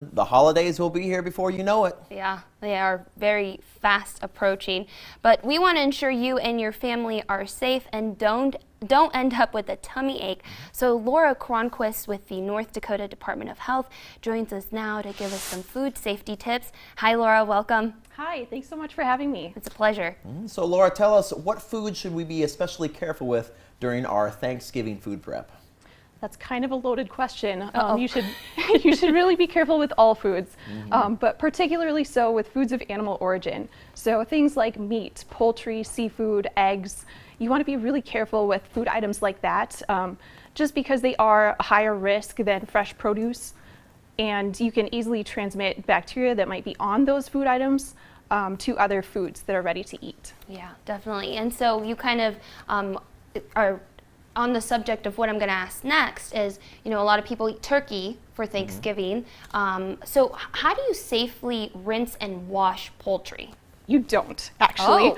The holidays will be here before you know it. Yeah, they are very fast approaching, but we want to ensure you and your family are safe and don't end up with a tummy ache. So Laura Cronquist with the North Dakota Department of Health joins us now to give us some food safety tips. Hi Laura, welcome. Hi, thanks so much for having me. It's a pleasure. So Laura, tell us, what food should we be especially careful with during our Thanksgiving food prep? That's kind of a loaded question. You should really be careful with all foods, but particularly so with foods of animal origin. So things like meat, poultry, seafood, eggs. You want to be really careful with food items like that, just because they are a higher risk than fresh produce, and you can easily transmit bacteria that might be on those food items to other foods that are ready to eat. Yeah, definitely. And so you kind of are on the subject of what I'm going to ask next is, a lot of people eat turkey for Thanksgiving. So how do you safely rinse and wash poultry? You don't, actually.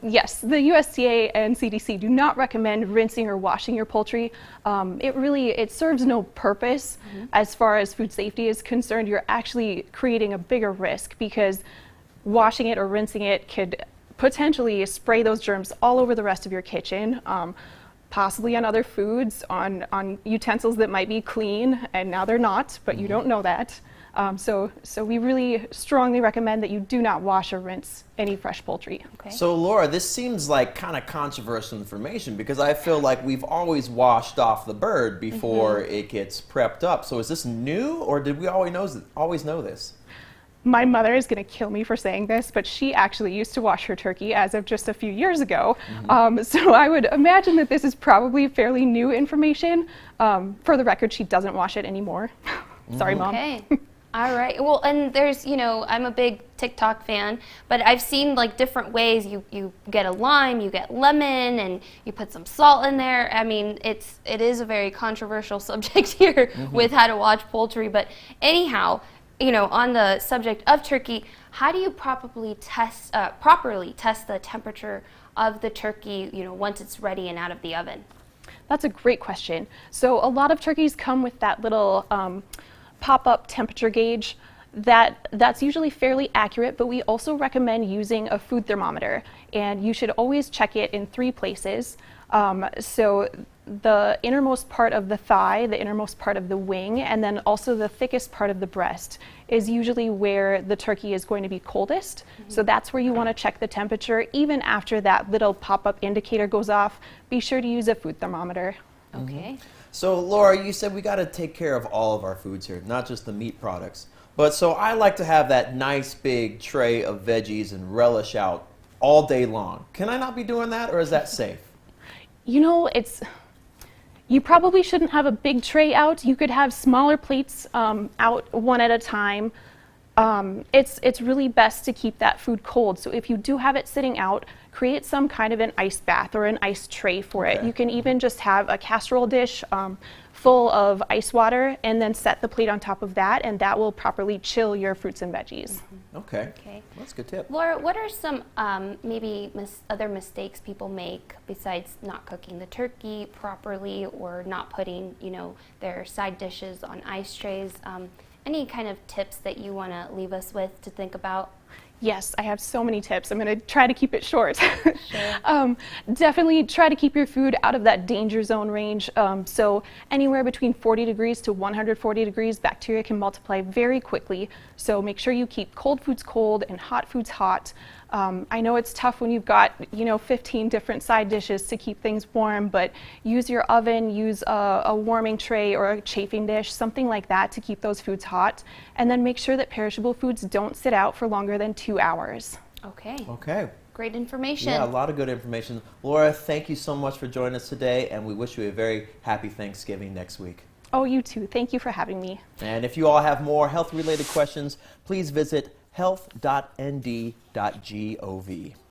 Yes, the USDA and CDC do not recommend rinsing or washing your poultry. It serves no purpose as far as food safety is concerned. You're actually creating a bigger risk because washing it or rinsing it could potentially spray those germs all over the rest of your kitchen. Possibly on other foods, on utensils that might be clean, and now they're not, but you don't know that. So we really strongly recommend that you do not wash or rinse any fresh poultry. Okay. So Laura, this seems like kind of controversial information because I feel like we've always washed off the bird before it gets prepped up. So is this new, or did we always know this? My mother is going to kill me for saying this, but she actually used to wash her turkey as of just a few years ago. So I would imagine that this is probably fairly new information. For the record, she doesn't wash it anymore. Sorry, Mom. Okay. All right. Well, and there's, I'm a big TikTok fan, but I've seen like different ways. You get a lime, you get lemon, and you put some salt in there. I mean, it is a very controversial subject here with how to watch poultry. But anyhow, on the subject of turkey, how do you properly test the temperature of the turkey, once it's ready and out of the oven? That's a great question. So a lot of turkeys come with that little pop-up temperature gauge. That's usually fairly accurate, but we also recommend using a food thermometer, and you should always check it in 3 places. So the innermost part of the thigh, the innermost part of the wing, and then also the thickest part of the breast is usually where the turkey is going to be coldest. So that's where you want to check the temperature. Even after that little pop-up indicator goes off, be sure to use a food thermometer. Okay. So Laura, you said we got to take care of all of our foods here, not just the meat products. But so I like to have that nice big tray of veggies and relish out all day long. Can I not be doing that, or is that safe? You probably shouldn't have a big tray out. You could have smaller plates out one at a time. It's really best to keep that food cold. So if you do have it sitting out, create some kind of an ice bath or an ice tray for it. You can even just have a casserole dish full of ice water and then set the plate on top of that, and that will properly chill your fruits and veggies. Okay. Well, that's a good tip. Laura, what are some maybe other mistakes people make besides not cooking the turkey properly or not putting, their side dishes on ice trays? Any kind of tips that you want to leave us with to think about? Yes, I have so many tips. I'm going to try to keep it short. Sure. Definitely try to keep your food out of that danger zone range. So anywhere between 40 degrees to 140 degrees, bacteria can multiply very quickly. So make sure you keep cold foods cold and hot foods hot. I know it's tough when you've got 15 different side dishes to keep things warm, but use your oven, use a warming tray or a chafing dish, something like that to keep those foods hot. And then make sure that perishable foods don't sit out for longer than 2 hours. Okay. Great information. Yeah, a lot of good information. Laura, thank you so much for joining us today, and we wish you a very happy Thanksgiving next week. Oh, you too. Thank you for having me. And if you all have more health-related questions, please visit health.nd.gov.